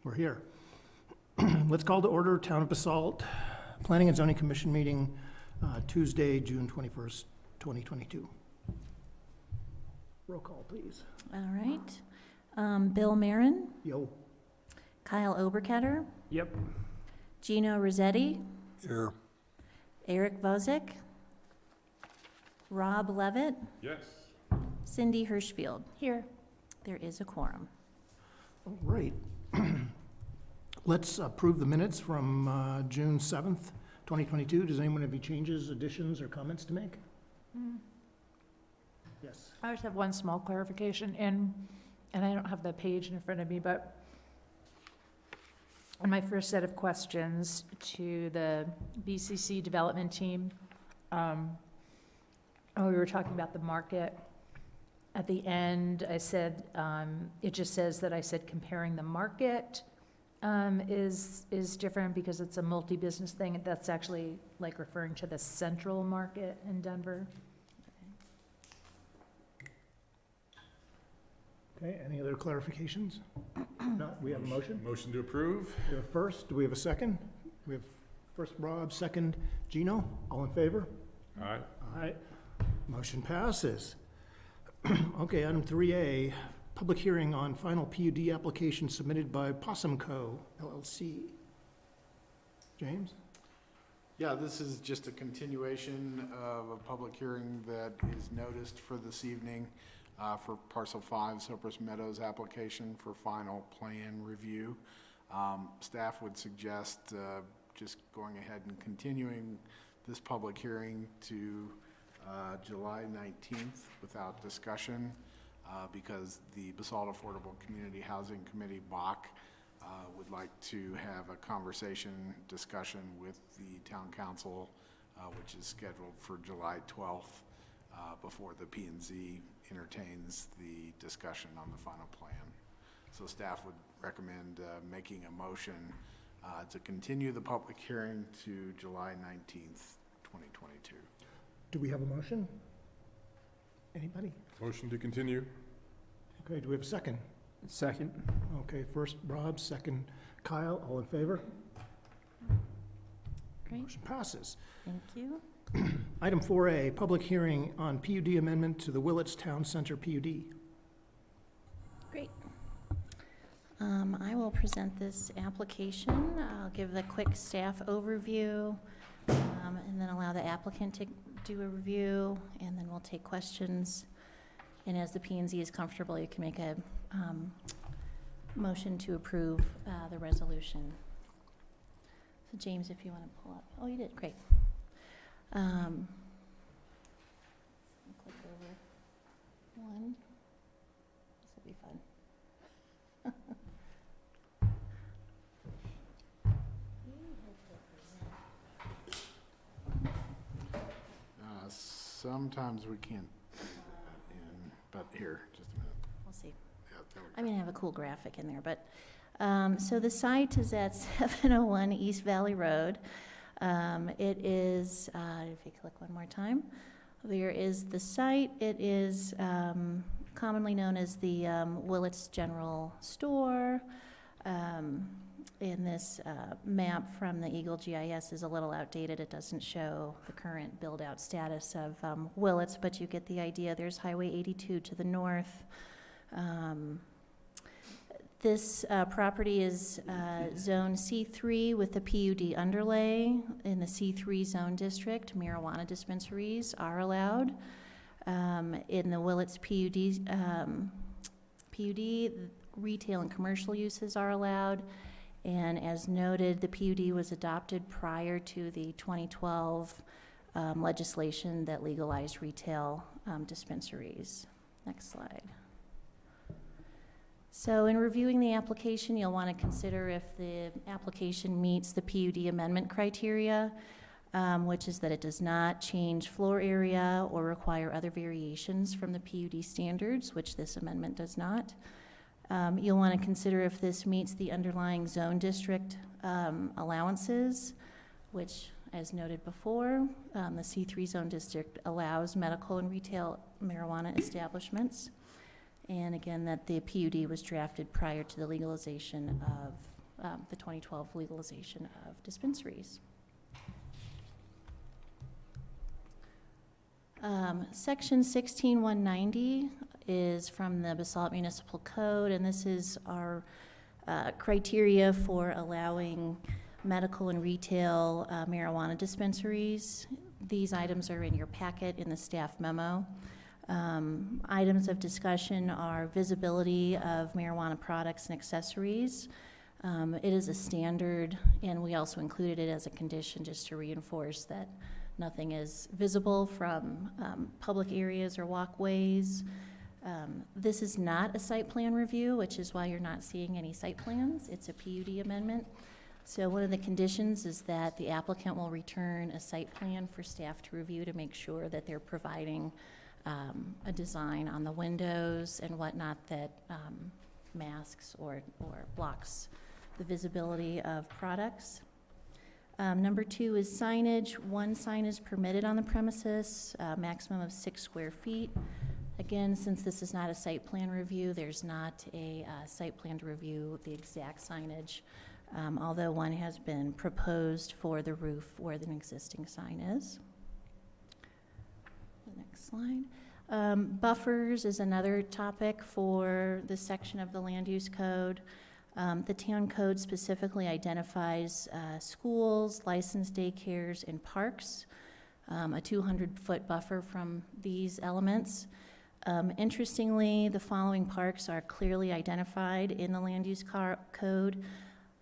We're here. Let's call to order Town of Basalt Planning and Zoning Commission meeting Tuesday, June 21st, 2022. Roll call, please. All right. Bill Marin, Yo. Kyle Oberketter, Yep. Gino Rossetti, Here. Eric Vozek, Rob Levitt, Yes. Cindy Hirschfield. Here. There is a quorum. All right. Let's approve the minutes from June 7th, 2022. Does anyone have any changes, additions, or comments to make? Yes. I just have one small clarification, and I don't have the page in front of me, but in my first set of questions to the BCC development team, we were talking about the market. At the end, I said, it just says that I said comparing the market is different because it's a multi-business thing. That's actually like referring to the central market in Denver. Okay, any other clarifications? Not, we have a motion. Motion to approve? We have a first, do we have a second? We have first Rob, second Gino. All in favor? Aye. Aye. Motion passes. Okay, item 3A, public hearing on final PUD application submitted by Possum Co. LLC. James? Yeah, this is just a continuation of a public hearing that is noticed for this evening for Parcel 5 Cypress Meadows application for final plan review. Staff would suggest just going ahead and continuing this public hearing to July 19th without discussion because the Basalt Affordable Community Housing Committee, BAC, would like to have a discussion with the town council, which is scheduled for July 12th before the P&Z entertains the discussion on the final plan. So staff would recommend making a motion to continue the public hearing to July 19th, 2022. Do we have a motion? Anybody? Motion to continue? Okay, do we have a second? Second. Okay, first Rob, second Kyle. All in favor? Great, Motion passes. thank you. Item 4A, public hearing on PUD amendment to the Willits Town Center PUD. Great. I will present this application. I'll give the quick staff overview, and then allow the applicant to do a review, and then we'll take questions. And as the P&Z is comfortable, you can make a motion to approve the resolution. So James, if you want to pull up. Oh, you did, great. Click over one. This will be fun. Sometimes we can't, but here, just a minute. We'll see. Yeah, there we go. I'm going to have a cool graphic in there, but, so the site is at 701 East Valley Road. It is, if you click one more time, there is the site. It is commonly known as the Willits General Store. And this map from the Eagle GIS is a little outdated. It doesn't show the current build-out status of Willits, but you get the idea. There's Highway 82 to the north. This property is Zone C3 with the PUD underlay. In the C3 zone district, marijuana dispensaries are allowed. In the Willits PUD, retail and commercial uses are allowed. And as noted, the PUD was adopted prior to the 2012 legislation that legalized retail dispensaries. Next slide. So in reviewing the application, you'll want to consider if the application meets the PUD amendment criteria, which is that it does not change floor area or require other variations from the PUD standards, which this amendment does not. You'll want to consider if this meets the underlying zone district allowances, which, as noted before, the C3 zone district allows medical and retail marijuana establishments. And again, that the PUD was drafted prior to the legalization of the 2012 legalization of dispensaries. Section 16190 is from the Basalt Municipal Code, and this is our criteria for allowing medical and retail marijuana dispensaries. These items are in your packet in the staff memo. Items of discussion are visibility of marijuana products and accessories. It is a standard, and we also included it as a condition just to reinforce that nothing is visible from public areas or walkways. This is not a site plan review, which is why you're not seeing any site plans. It's a PUD amendment. So one of the conditions is that the applicant will return a site plan for staff to review to make sure that they're providing a design on the windows and whatnot that masks or blocks the visibility of products. Number 2 is signage. 1 sign is permitted on the premises, maximum of 6 square feet. Again, since this is not a site plan review, there's not a site plan to review the exact signage, although one has been proposed for the roof where the existing sign is. The next slide. Buffers is another topic for this section of the land use code. The town code specifically identifies schools, licensed daycares, and parks, a 200-foot buffer from these elements. Interestingly, the following parks are clearly identified in the land use code: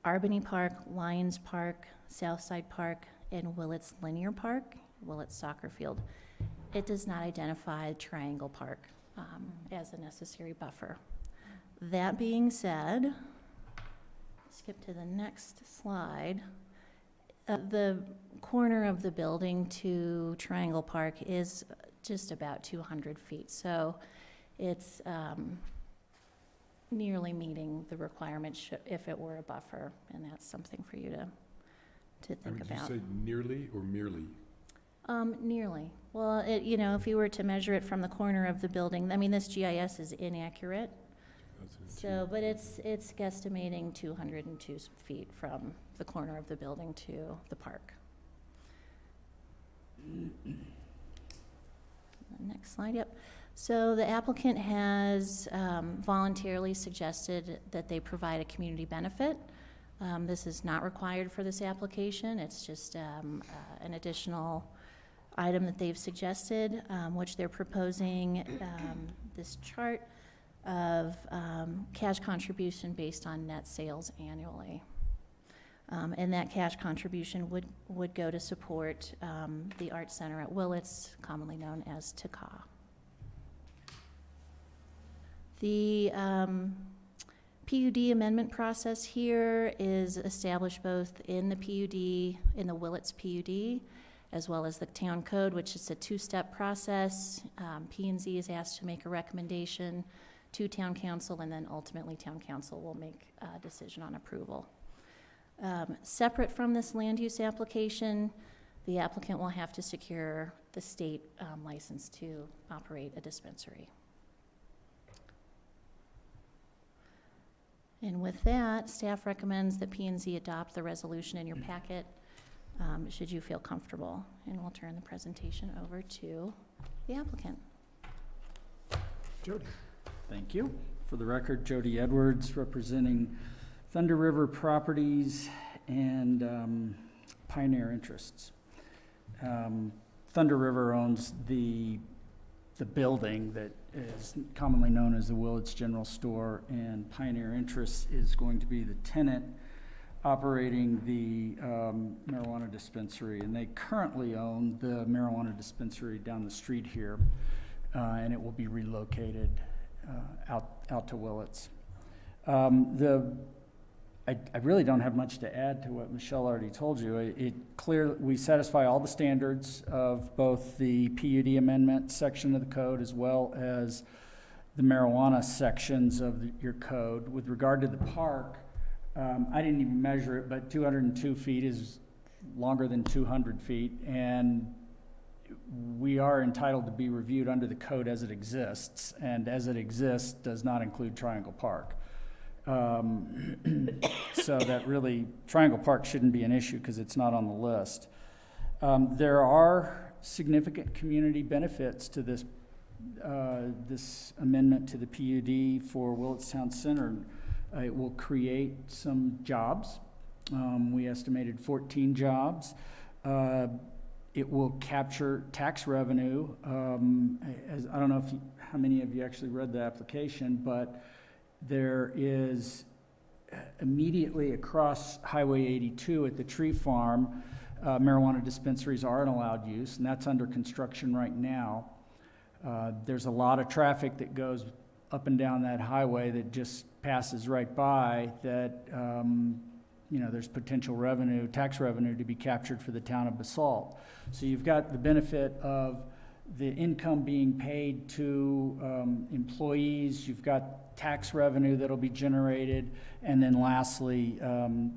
Albany Park, Lions Park, Southside Park, and Willits Linear Park, Willits Soccer Field. It does not identify Triangle Park as a necessary buffer. That being said, skip to the next slide. The corner of the building to Triangle Park is just about 200 feet, so it's nearly meeting the requirement if it were a buffer, and that's something for you to think about. Did you say nearly or merely? Nearly. Well, if you were to measure it from the corner of the building, I mean, this GIS is inaccurate. So, but it's guesstimating 202 feet from the corner of the building to the park. Next slide, yep. So the applicant has voluntarily suggested that they provide a community benefit. This is not required for this application. It's just an additional item that they've suggested, which they're proposing this chart of cash contribution based on net sales annually. And that cash contribution would go to support the Art Center at Willits, commonly known as TACA. The PUD amendment process here is established both in the PUD, in the Willits PUD, as well as the town code, which is a 2-step process. P&Z is asked to make a recommendation to town council, and then ultimately town council will make a decision on approval. Separate from this land use application, the applicant will have to secure the state license to operate a dispensary. And with that, staff recommends that P&Z adopt the resolution in your packet, should you feel comfortable. And we'll turn the presentation over to the applicant. Jody. Thank you. For the record, Jody Edwards, representing Thunder River Properties and Pioneer Interests. Thunder River owns the building that is commonly known as the Willits General Store, and Pioneer Interests is going to be the tenant operating the marijuana dispensary. And they currently own the marijuana dispensary down the street here, and it will be relocated out to Willits. I really don't have much to add to what Michelle already told you. We satisfy all the standards of both the PUD amendment section of the code as well as the marijuana sections of your code. With regard to the park, I didn't even measure it, but 202 feet is longer than 200 feet, and we are entitled to be reviewed under the code as it exists, and as it exists does not include Triangle Park. So that really, Triangle Park shouldn't be an issue because it's not on the list. There are significant community benefits to this, this amendment to the PUD for Willits Town Center. It will create some jobs. We estimated 14 jobs. It will capture tax revenue. As, I don't know if how many of you actually read the application, but there is immediately across Highway 82 at the tree farm, marijuana dispensaries are an allowed use, and that's under construction right now. There's a lot of traffic that goes up and down that highway that just passes right by that, you know, there's potential revenue, tax revenue to be captured for the town of Basalt. So you've got the benefit of the income being paid to employees, you've got tax revenue that'll be generated, and then lastly,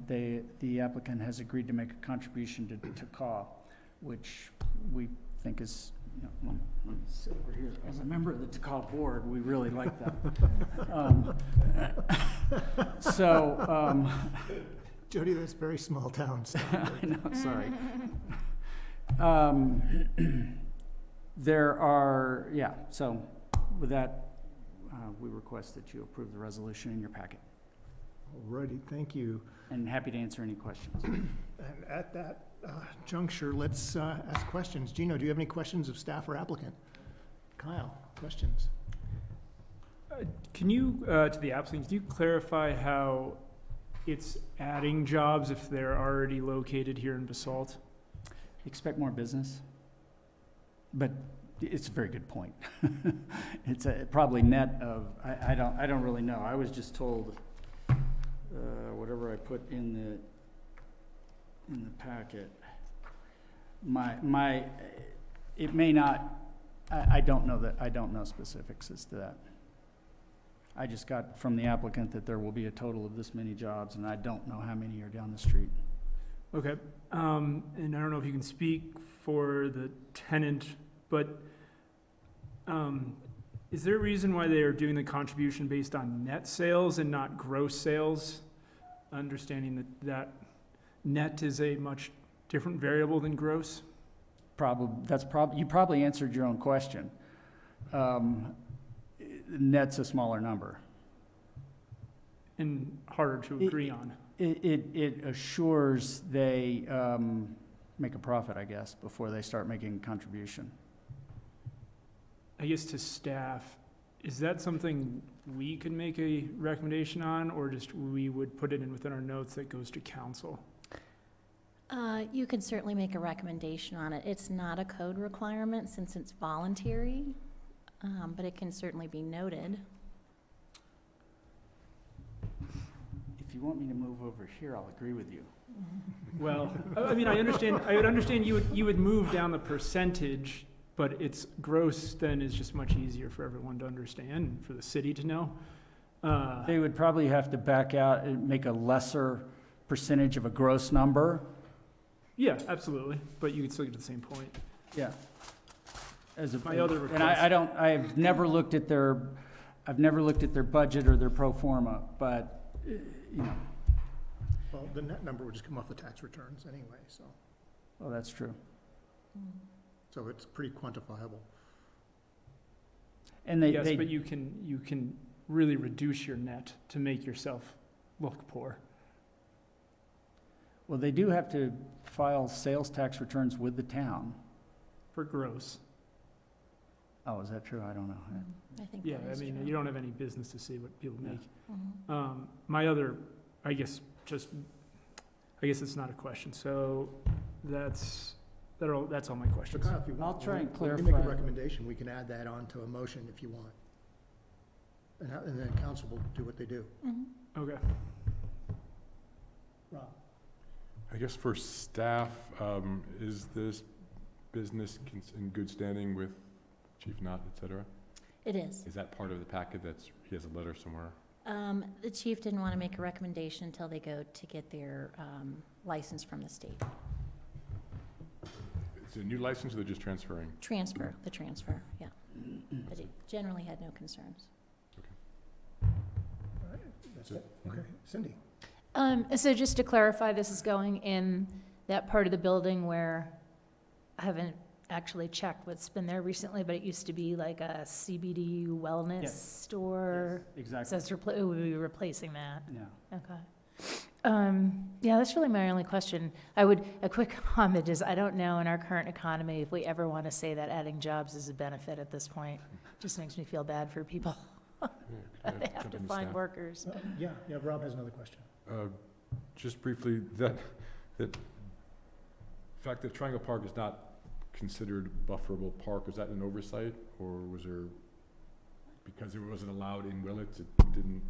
the applicant has agreed to make a contribution to CAW, which we think is, you know, let me sit over here. As a member of the TCAW board, we really like that. Jody, that's very small town stuff. I know, sorry. There are, yeah, so with that, we request that you approve the resolution in your packet. Alrighty, thank you. And happy to answer any questions. And at that juncture, let's ask questions. Gino, do you have any questions of staff or applicant? Kyle, questions? Can you, to the applicant, can you clarify how it's adding jobs if they're already located here in Basalt? Expect more business, but it's a very good point. It's probably net of, I don't really know. I was just told, whatever I put in the packet, it may not, I don't know that, I don't know specifics as to that. I just got from the applicant that there will be a total of this many jobs, and I don't know how many are down the street. Okay, and I don't know if you can speak for the tenant, but is there a reason why they are doing the contribution based on net sales and not gross sales? Understanding that net is a much different variable than gross? You probably answered your own question. Net's a smaller number. And harder to agree on. It assures they make a profit, I guess, before they start making a contribution. I guess to staff, is that something we could make a recommendation on, or just we would put it in within our notes that goes to council? You can certainly make a recommendation on it. It's not a code requirement since it's voluntary, but it can certainly be noted. If you want me to move over here, I'll agree with you. Well, I mean, I would understand you would move down the percentage, but it's gross then is just much easier for everyone to understand, and for the city to know. They would probably have to back out and make a lesser percentage of a gross number. Yeah, absolutely, but you could still get to the same point. Yeah. My other And I've never looked at their budget or their pro forma, but, you know, Well, the net number would just come off the tax returns anyway, so oh, that's true. it's pretty quantifiable. And Yes, but you can really reduce your net to make yourself look poor. well, they do have to file sales tax returns with the town. For gross. Oh, is that true? I don't know. I think Yeah, that I is mean, true. you don't have any business to see what people Yeah. make. Mhm. My other, I guess it's not a question, so that's all my So questions. Kyle, if you want. I'll try and when we make a clarify. recommendation, we can add that on to a motion if you want. And then council will do what they do. Mhm. Okay. Rob? I guess for staff, is this business in good standing with Chief Knott, et cetera? It is. Is that part of the packet he has a letter somewhere? The chief didn't want to make a recommendation until they go to get their license from the state. Is it a new license or they're just transferring? The transfer, yeah. But it generally had no concerns. That's That's it. Okay, Cindy? So just to clarify, this is going in that part of the building where I haven't actually checked what's been there recently, but it used to be like a CBD wellness Yes. store. So Exactly, it's it would be replacing that. yeah. Okay. Yeah, that's really my only question. A quick comment is, I don't know in our current economy if we ever want to say that adding jobs is a benefit at this point. Just makes me feel bad for people. They have to find workers. Yeah, Rob has another question. Just briefly, that fact that Triangle Park is not considered bufferable park, was that an oversight, or was there, because it wasn't allowed in Willits, it didn't?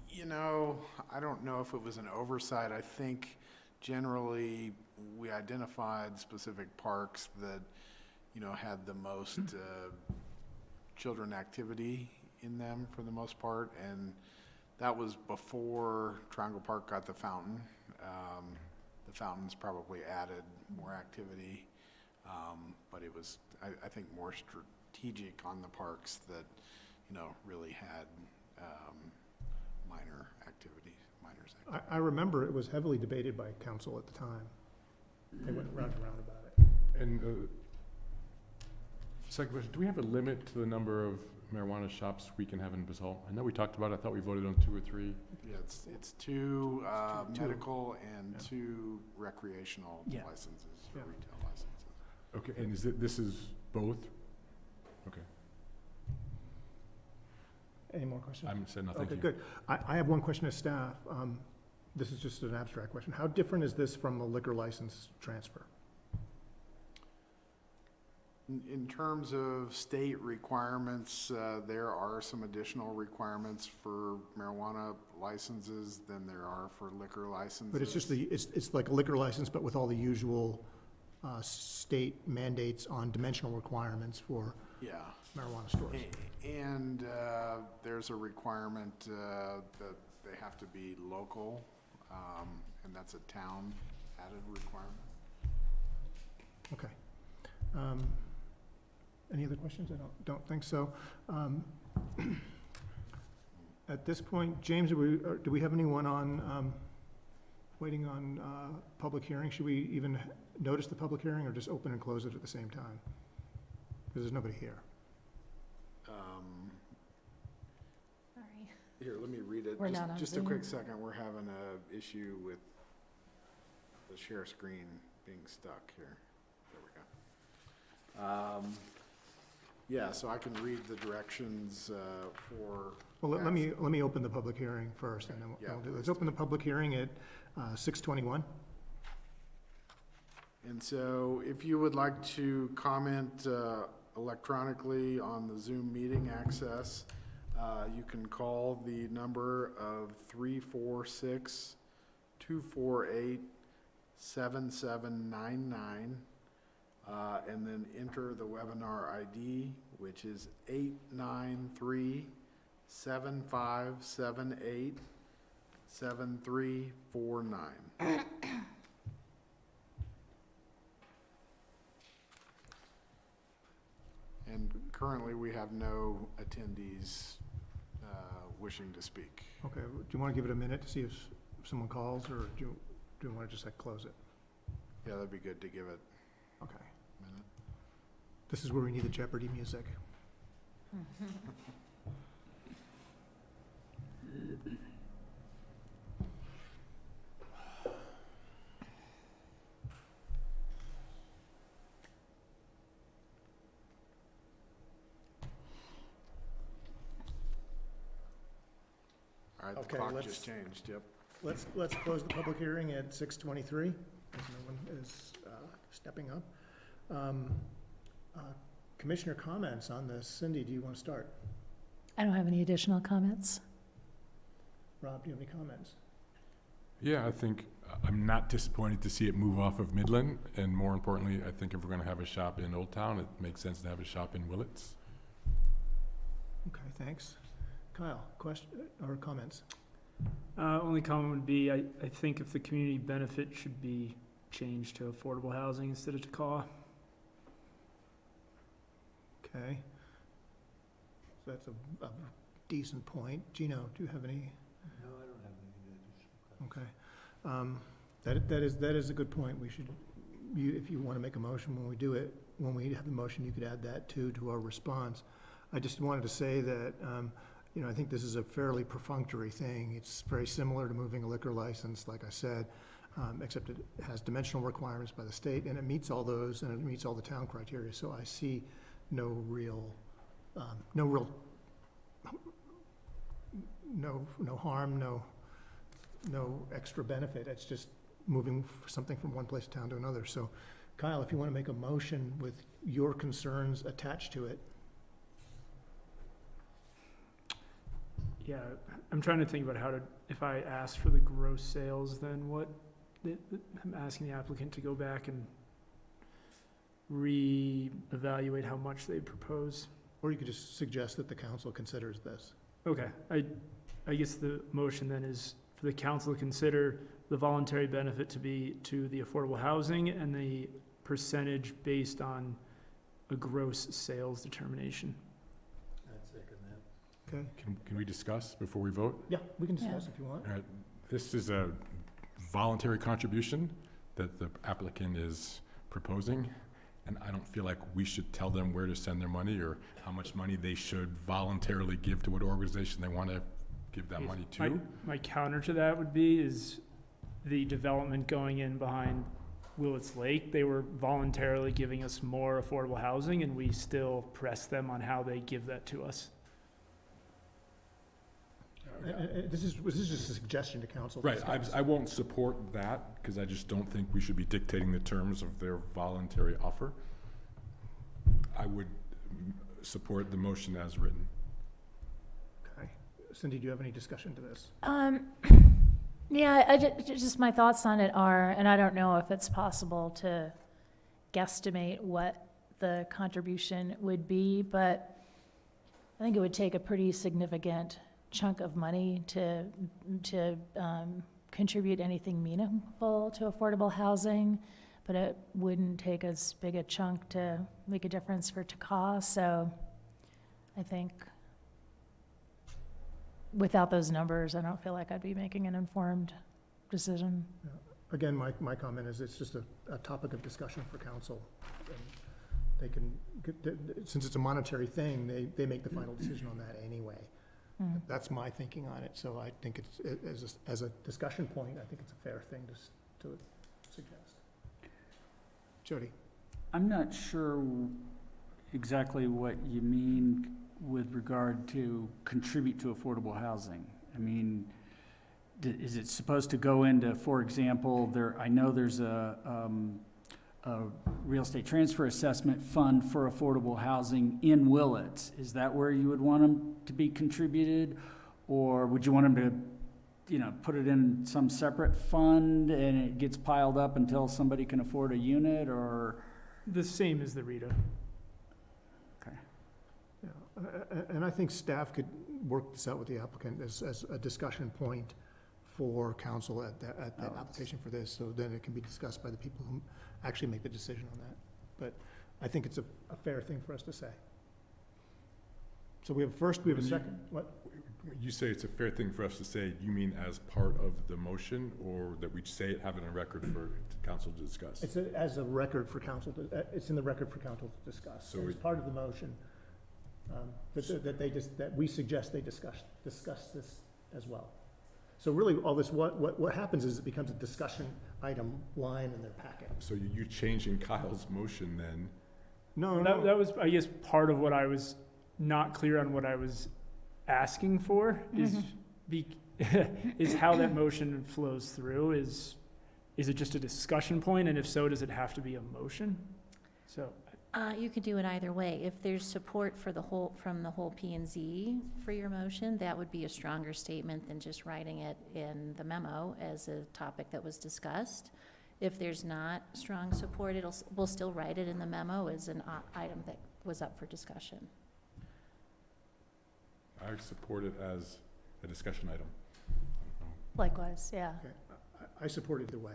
You know, I don't know if it was an oversight. I think generally we identified specific parks that, you know, had the most children activity in them for the most part, and that was before Triangle Park got the fountain. The fountains probably added more activity, but it was, I think, more strategic on the parks that, you know, really had minors. I remember it was heavily debated by council at the time. They went round and round about it. And second question, do we have a limit to the number of marijuana shops we can have in Basalt? I know we talked about it, I thought we voted on 2 or 3. Yeah, it's two Two. medical and Yeah. 2 recreational Yeah. licenses, or Yeah. retail licenses. Okay, and this is both? Okay, Any more questions? I'm saying no, thank Okay, you. good. I have one question to staff. This is just an abstract question. How different is this from a liquor license transfer? In terms of state requirements, there are some additional requirements for marijuana licenses than there are for liquor licenses. But it's just it's like a liquor license, but with all the usual state mandates on dimensional requirements for Yeah. marijuana stores. And there's a requirement that they have to be local, and that's a town added requirement. Okay. Any other questions? I don't think so. At this point, James, do we have anyone on, waiting on public hearing? Should we even notice the public hearing or just open and close it at the same time? Because there's nobody here. Sorry. Here, let me read it. We're not on Just a Zoom. quick second, we're having a issue with the share screen being stuck here. There we go. Yeah, so I can read the directions for. Well, let me open the public hearing first, and then Yeah. let's open the public hearing at 6:21. And so if you would like to comment electronically on the Zoom meeting access, you can call the number of 346-248-7799, and then enter the webinar ID, which is 893-7578-7349. And currently, we have no attendees wishing to speak. Okay, do you want to give it a minute to see if someone calls, or do you want to just like close it? Yeah, that'd be good to give it Okay. a minute. This is where we need the Jeopardy music. All right, the Okay, clock let's- just changed, yep. Let's close the public hearing at 6:23, as no one is stepping up. Commissioner comments on this. Cindy, do you want to start? I don't have any additional comments. Rob, do you have any comments? Yeah, I think, I'm not disappointed to see it move off of Midland, and more importantly, I think if we're gonna have a shop in Old Town, it makes sense to have a shop in Willits. Okay, thanks. Kyle, question or comments? Only comment would be, I think if the community benefit should be changed to affordable housing instead of to CAW. Okay. So that's a decent point. Gino, do you have any? No, I don't have anything. Okay. That is a good point. We should, if you want to make a motion when we do it, when we have the motion, you could add that too to our response. I just wanted to say that, I think this is a fairly perfunctory thing. It's very similar to moving a liquor license, like I said, except it has dimensional requirements by the state, and it meets all those, and it meets all the town criteria. So I see no real harm, no extra benefit. It's just moving something from one place of town to another. So Kyle, if you want to make a motion with your concerns attached to it. Yeah, I'm trying to think about if I ask for the gross sales, then I'm asking the applicant to go back and re-evaluate how much they propose. Or you could just suggest that the council considers this. Okay, I guess the motion then is for the council to consider the voluntary benefit to be to the affordable housing and the percentage based on a gross sales determination. Okay? Can we discuss before we vote? Yeah, we can discuss if you want. All right, this is a voluntary contribution that the applicant is proposing, and I don't feel like we should tell them where to send their money or how much money they should voluntarily give to what organization they want to give that money to. My counter to that would be is the development going in behind Willets Lake. They were voluntarily giving us more affordable housing, and we still press them on how they give that to us. This is just a suggestion to council. Right, I won't support that, because I just don't think we should be dictating the terms of their voluntary offer. I would support the motion as written. Okay. Cindy, do you have any discussion to this? Yeah, just my thoughts on it are, and I don't know if it's possible to guesstimate what the contribution would be, but I think it would take a pretty significant chunk of money to contribute anything meaningful to affordable housing, but it wouldn't take as big a chunk to make a difference for TACA. So I think without those numbers, I don't feel like I'd be making an informed decision. Yeah. Again, my comment is it's just a topic of discussion for council. And they can, since it's a monetary thing, they make the final decision on that anyway. That's my thinking on it, so I think it's, as a discussion point, I think it's a fair thing to suggest. Jody? I'm not sure exactly what you mean with regard to contribute to affordable housing. I mean, is it supposed to go into, for example, I know there's a real estate transfer assessment fund for affordable housing in Willits. Is that where you would want them to be contributed? Or would you want them to, put it in some separate fund and it gets piled up until somebody can afford a unit, or? The same as the RETA. Okay. Yeah, and I think staff could work this out with the applicant as a discussion point for council at the application for this, so then it can be discussed by the people who actually make the decision on that. But I think it's a fair thing for us to say. So we have first, we have a second, what? You say it's a fair thing for us to say, you mean as part of the motion, or that we say it, have it on record for council to discuss? It's as a record for council, it's in the record for council to discuss. So it's part of the motion, that we suggest they discuss this as well. So really, all this, what happens is it becomes a discussion item line in their packet. So you're changing Kyle's motion then? No. That was, I guess, part of what I was not clear on what I was asking for is how that motion flows through. Is it just a discussion point, and if so, does it have to be a motion? So You could do it either way. If there's support for from the whole P and Z for your motion, that would be a stronger statement than just writing it in the memo as a topic that was discussed. If there's not strong support, we'll still write it in the memo as an item that was up for discussion. I support it as a discussion item. Likewise, yeah. Okay. I support it either way.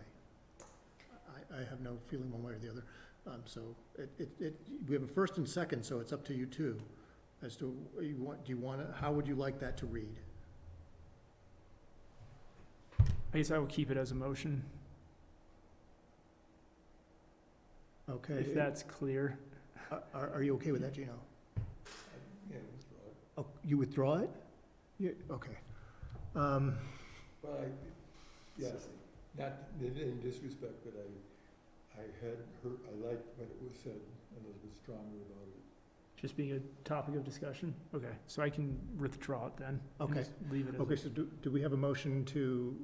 I have no feeling one way or the other. So we have a first and second, so it's up to you two. as to, do you want to, how would you like that to read? I guess I will keep it as a motion, Okay. if that's clear. Are you okay with that, Gino? Oh, you withdraw it? Okay. Well, yes, not in any disrespect, but I liked when it was said, and I was stronger about it. Just being a topic of discussion? Okay, so I can withdraw it then. and Okay. just leave it as. Okay, so do we have a motion to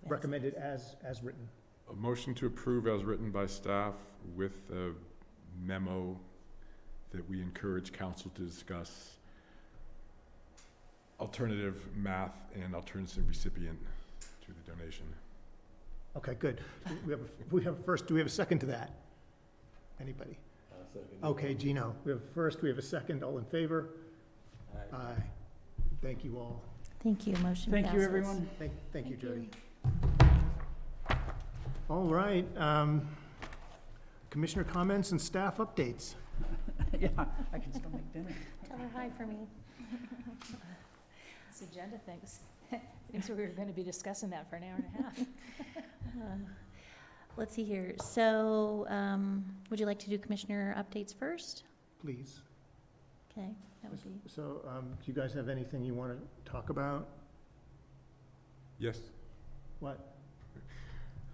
recommend it as written? A motion to approve as written by staff with a memo that we encourage council to discuss alternative math and alternative recipient to the donation. Okay, good. We have first, do we have a second to that? Anybody? I'll second it. Okay, Gino, we have a first, we have a second, all in favor? Aye. Thank you all. Thank you, motion passes. Thank you, everyone. Thank you, Jody. All right, commissioner comments and staff updates. Yeah, I can still make dinner. Tell her hi for me. This agenda thinks we were going to be discussing that for an hour and a half. Let's see here. So, would you like to do commissioner updates first? Please. Okay, that would be, So, do you guys have anything you want to talk about? Yes? What?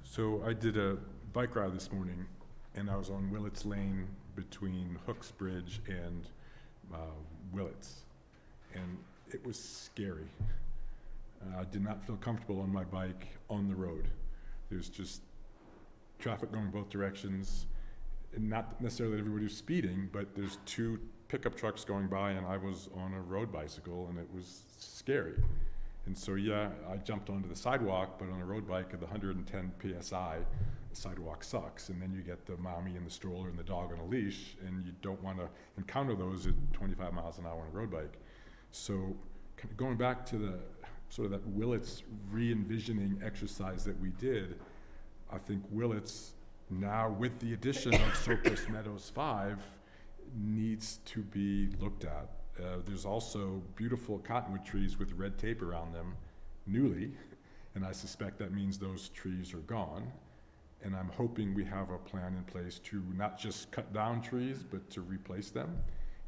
So I did a bike ride this morning, and I was on Willets Lane between Hooks Bridge and Willets, and it was scary. I did not feel comfortable on my bike on the road. There's just traffic going both directions, and not necessarily that everybody was speeding, but there's two pickup trucks going by, and I was on a road bicycle, and it was scary. And so, yeah, I jumped onto the sidewalk, but on a road bike at 110 PSI, the sidewalk sucks. And then you get the mommy and the stroller and the dog on a leash, and you don't want to encounter those at 25 miles an hour on a road bike. So kind of going back to the sort of that Willets re-envisioning exercise that we did, I think Willets, now with the addition of Cypress Meadows 5, needs to be looked at. There's also beautiful cottonwood trees with red tape around them, newly, and I suspect that means those trees are gone. And I'm hoping we have a plan in place to not just cut down trees, but to replace them.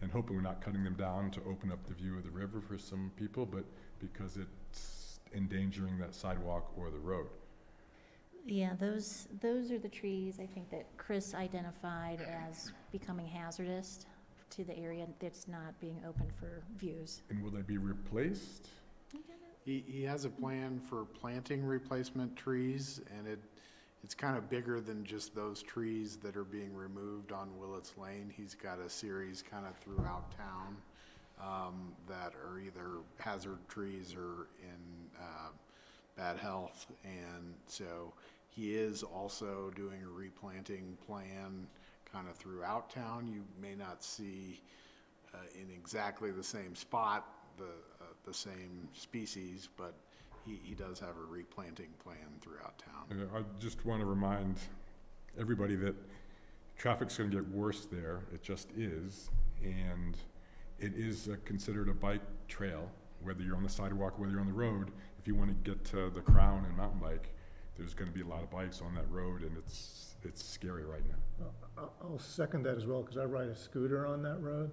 And hoping we're not cutting them down to open up the view of the river for some people, but because it's endangering that sidewalk or the road. yeah, those are the trees, I think, that Chris identified as becoming hazardous to the area that's not being open for views. And will they be replaced? He has a plan for planting replacement trees, and it's kind of bigger than just those trees that are being removed on Willets Lane. He's got a series kind of throughout town that are either hazard trees or in bad health. And so he is also doing a replanting plan kind of throughout town. You may not see in exactly the same spot the same species, but he does have a replanting plan throughout town. I just want to remind everybody that traffic's going to get worse there. It just is. And it is considered a bike trail, whether you're on the sidewalk, whether you're on the road. If you want to get to the Crown and mountain bike, there's going to be a lot of bikes on that road, and it's scary right now. I'll second that as well, because I ride a scooter on that road.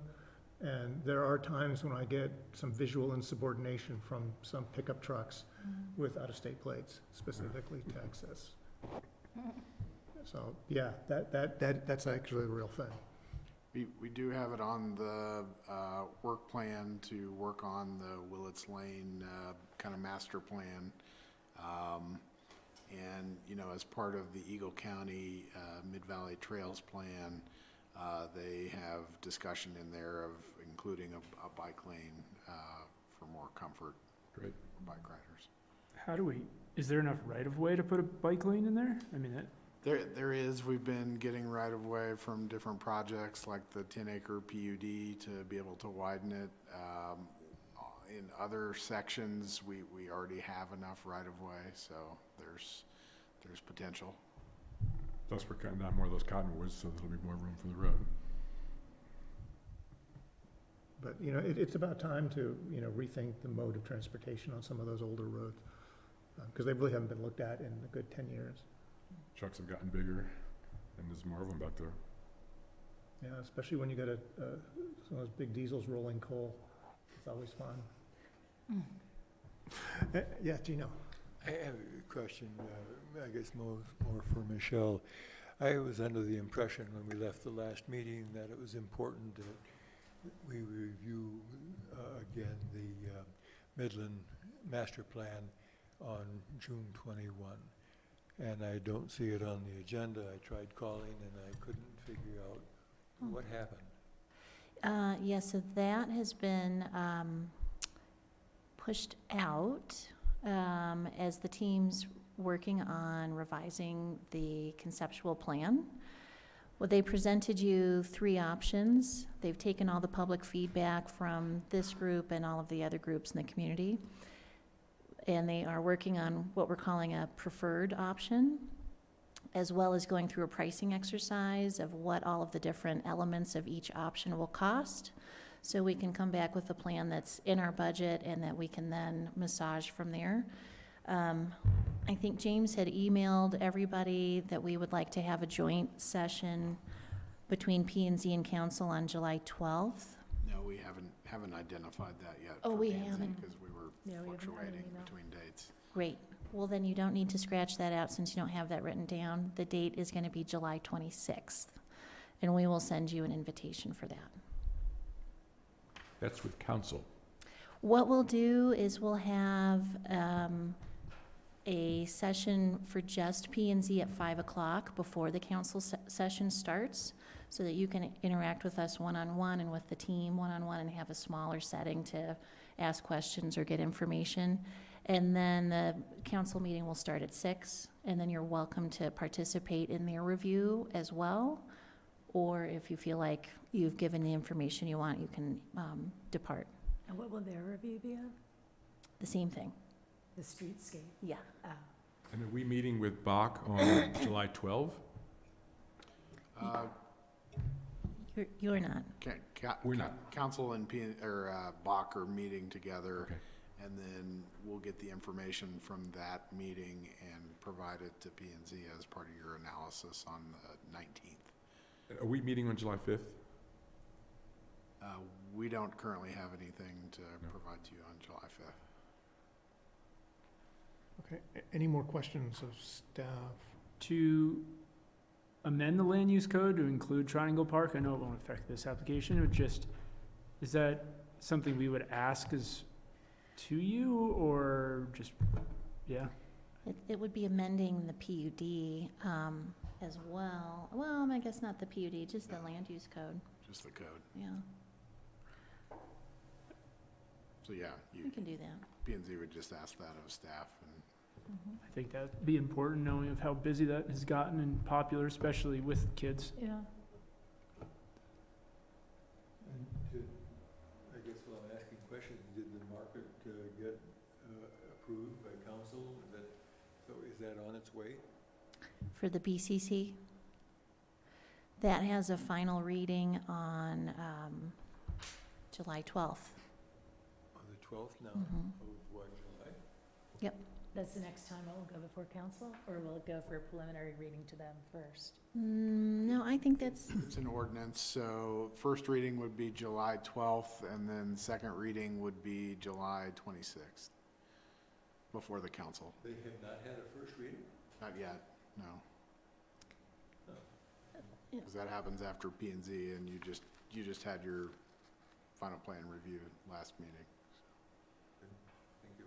And there are times when I get some visual insubordination from some pickup trucks with out-of-state plates, specifically Texas. So, yeah, that's actually a real thing. We do have it on the work plan to work on the Willets Lane kind of master plan. And, you know, as part of the Eagle County Mid-Valley Trails Plan, they have discussion in there of including a bike lane for more comfort Great. for bike riders. Is there enough right-of-way to put a bike lane in there? I mean, There is, we've been getting right-of-way from different projects like the 10-acre PUD to be able to widen it. In other sections, we already have enough right-of-way, so there's potential. Plus, we're cutting down more of those cottonwoods, so there'll be more room for the road. But, you know, it's about time to, you know, rethink the mode of transportation on some of those older roads. Because they really haven't been looked at in a good 10 years. Trucks have gotten bigger, and there's more of them back there. Yeah, especially when you got some of those big diesels rolling coal. It's always fun. Yeah, Gino. I have a question, I guess more for Michelle. I was under the impression when we left the last meeting that it was important that we review again the Midland Master Plan on June 21. And I don't see it on the agenda. I tried calling and I couldn't figure out what happened. Yes, so that has been pushed out as the team's working on revising the conceptual plan. Well, they presented you 3 options. They've taken all the public feedback from this group and all of the other groups in the community. And they are working on what we're calling a preferred option, as well as going through a pricing exercise of what all of the different elements of each option will cost. So we can come back with a plan that's in our budget and that we can then massage from there. I think James had emailed everybody that we would like to have a joint session between P&Z and council on July 12th. No, we haven't identified that yet. Oh, for we P&Z, haven't. Because we were Yeah, we haven't had an fluctuating email. between dates. Great. Well, then you don't need to scratch that out since you don't have that written down. The date is going to be July 26th, and we will send you an invitation for that. That's with council. What we'll do is we'll have a session for just P&Z at 5 o'clock before the council session starts, so that you can interact with us one-on-one and with the team one-on-one and have a smaller setting to ask questions or get information. And then the council meeting will start at 6, and then you're welcome to participate in their review as well. Or if you feel like you've given the information you want, you can depart. And what will their review be of? The same thing. The streetscape? Yeah. And are we meeting with Bach on July 12? You're not. We're not. Council and Bach are meeting together. Okay. And then we'll get the information from that meeting and provide it to P&Z as part of your analysis on the 19th. Are we meeting on July 5th? We don't currently have anything to No. provide to you on July 5th. Okay, any more questions of staff? To amend the land use code to include Triangle Park, I know it won't affect this application, it just, is that something we would ask as to you, or just, yeah? It would be amending the PUD as well. Well, I guess not the PUD, just the land use code, Just the code. yeah. So yeah, We can do that. P&Z would just ask that of staff. And I think that'd be important, knowing of how busy that has gotten and popular, especially with kids. Yeah. And I guess while I'm asking questions, did the market get approved by council? Is that on its way? For the BCC, that has a final reading on July 12th. On the 12th now Mhm. of what, July? That's the next time it will go before council, or will it go for a preliminary reading to them first? No, I think that's, it's an ordinance, so first reading would be July 12th, and then second reading would be July 26th, before the council. They have not had a first reading? Not yet, no. No. Because that happens after P&Z, and you just had your final plan review last meeting. Thank you.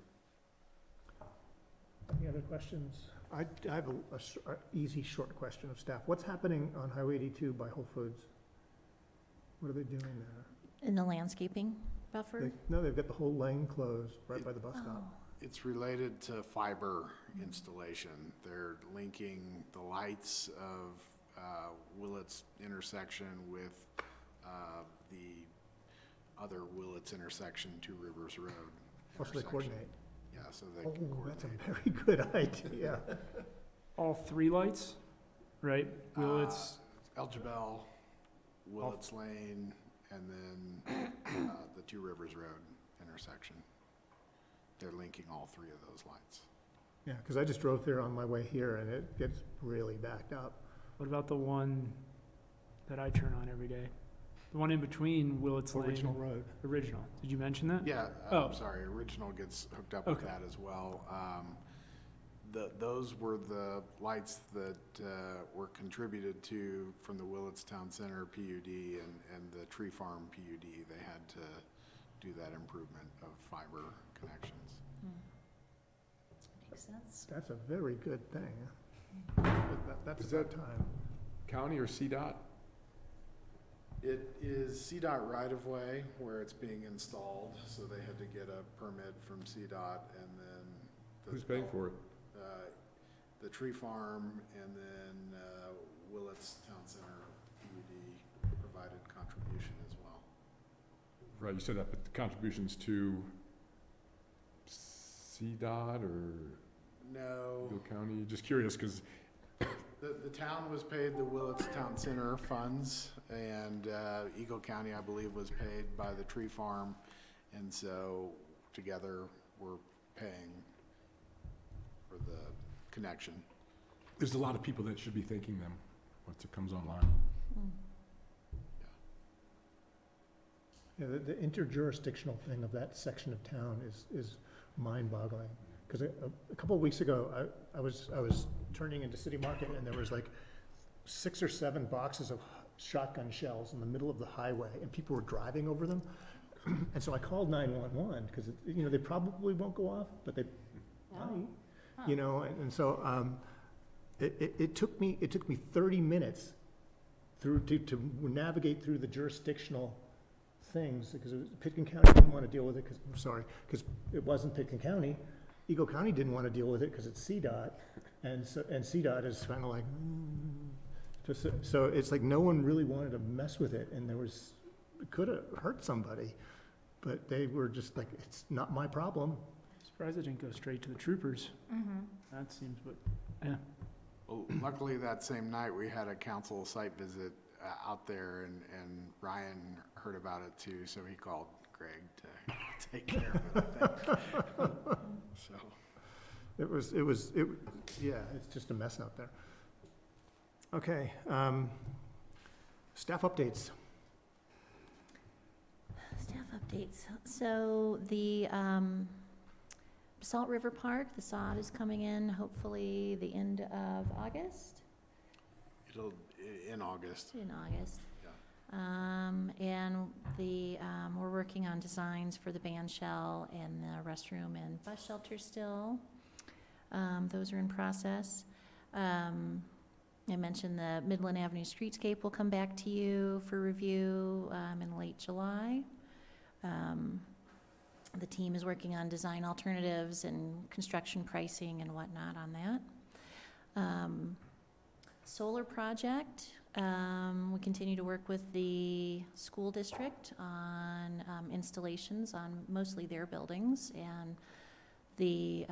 Any other questions? I have a easy, short question of staff. What's happening on Highway 82 by Whole Foods? What are they doing there? in the landscaping buffer. No, they've got the whole lane closed right by the bus stop. Oh, It's related to fiber installation. They're linking the lights of Willits intersection with the other Willits intersection, Two Rivers Road Or should they intersection. coordinate? Yeah, so they can Oh, that's a coordinate. very good idea. All 3 lights, right? Willits, Eljabel, Willits Lane, and then the Two Rivers Road intersection. They're linking all three of those lights. Yeah, because I just drove there on my way here, and it gets really backed up. What about the one that I turn on every day? The one in between Willits Lane? Original road. Original. Did you mention that? Yeah, Oh. I'm sorry, Original gets hooked up with Okay. that as well. Those were the lights that were contributed to from the Willits Town Center PUD and the Tree Farm PUD. They had to do that improvement of fiber connections. Makes sense. That's a very good thing. That's Is about that- time. County or CDOT? It is CDOT right-of-way where it's being installed, so they had to get a permit from CDOT and then. Who's paying for it? The Tree Farm and then Willits Town Center PUD provided contribution as well. Right, you said that, but the contributions to CDOT or No, Bill County? Just curious, because the town was paid the Willits Town Center funds, and Eagle County, I believe, was paid by the Tree Farm, and so together we're paying for the connection. there's a lot of people that should be thanking them once it comes online. Yeah, the interjurisdictional thing of that section of town is mind-boggling. Because a couple of weeks ago, I was turning into City Market, and there was like 6 or 7 boxes of shotgun shells in the middle of the highway, and people were driving over them. And so I called 911, because, they probably won't go off, but they might, and so it took me 30 minutes to navigate through the jurisdictional things, because Pitkin County didn't want to deal with it, because it wasn't Pitkin County. Eagle County didn't want to deal with it because it's CDOT, and CDOT is kind of like, so it's like no one really wanted to mess with it, and it could have hurt somebody, but they were just like, it's not my problem. Surprised it didn't go straight to the troopers. That seems, but, yeah. Well, luckily that same night, we had a council site visit out there, and Ryan heard about it too, so he called Greg to take care of it, I think. So. Yeah, it's just a mess out there. Okay, staff updates. Staff updates. So the Basalt River Park, the sod is coming in hopefully the end of August. It'll, in August. In August. Yeah. And we're working on designs for the band shell and the restroom and bus shelter still. Those are in process. I mentioned the Midland Avenue streetscape will come back to you for review in late July. The team is working on design alternatives and construction pricing and whatnot on that. Solar project, we continue to work with the school district on installations on mostly their buildings and the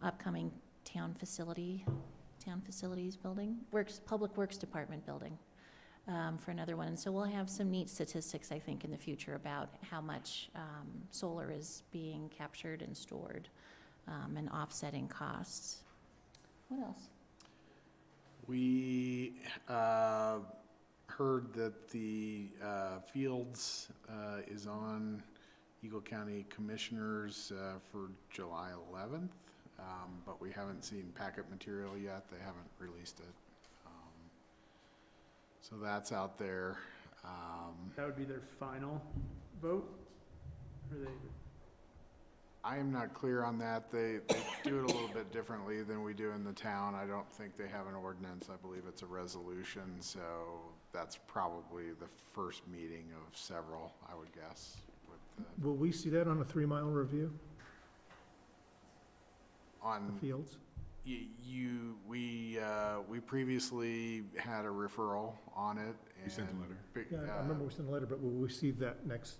upcoming town facilities building, Public Works Department building for another one. And so we'll have some neat statistics, I think, in the future about how much solar is being captured and stored and offsetting costs. What else? We heard that the Fields is on Eagle County Commissioners for July 11th, but we haven't seen packet material yet. They haven't released it. So that's out there. That would be their final vote? Or they, I am not clear on that. They do it a little bit differently than we do in the town. I don't think they have an ordinance. I believe it's a resolution, so that's probably the first meeting of several, I would guess. Will we see that on a 3-mile review, the On fields? we previously had a referral on it. You sent a and letter. big- Yeah, I remember we sent a letter, but will we see that next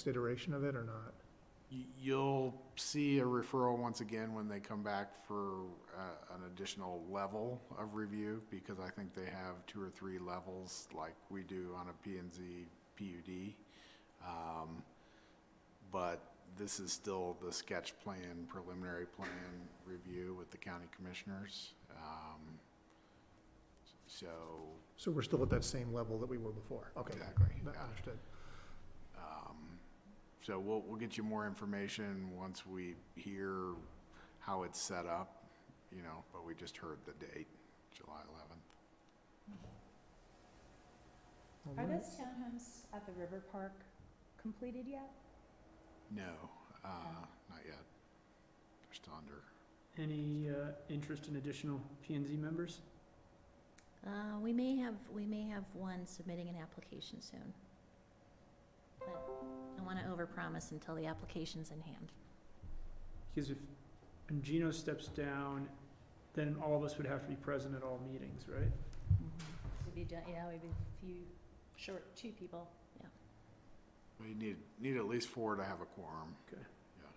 iteration of it or not? You'll see a referral once again when they come back for an additional level of review, because I think they have 2 or 3 levels like we do on a P and Z PUD. But this is still the sketch plan, preliminary plan review with the county commissioners. So, So we're still at that same level that we were before? Okay. exactly, That- yeah. Understood. So we'll get you more information once we hear how it's set up, you know, but we just heard the date, July 11th. All Are right. those townhomes at the river park completed yet? No, not yet. They're still under. Any interest in additional P and Z members? We may have one submitting an application soon. But I want to overpromise until the application's in hand. Because if, when Gino steps down, then all of us would have to be present at all meetings, right? To be done, yeah, maybe a few, short, 2 people. We need at least 4 to have a quorum. Okay. Yeah.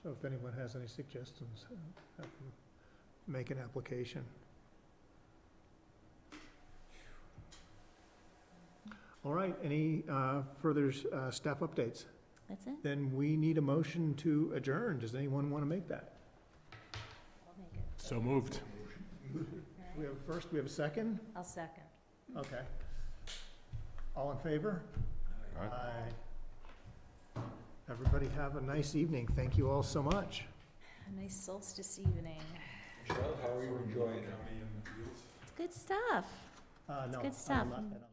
So if anyone has any suggestions, have them make an application. All right, any further staff updates? That's it? Then we need a motion to adjourn. Does anyone want to make that? I'll make it. So moved. We have a first, we have a second? I'll second. Okay. All in favor? Aye. Aye. Everybody have a nice evening. Thank you all so much. A nice solstice evening. Michelle, how are you enjoying it? It's good stuff. No, good stuff. I'm not-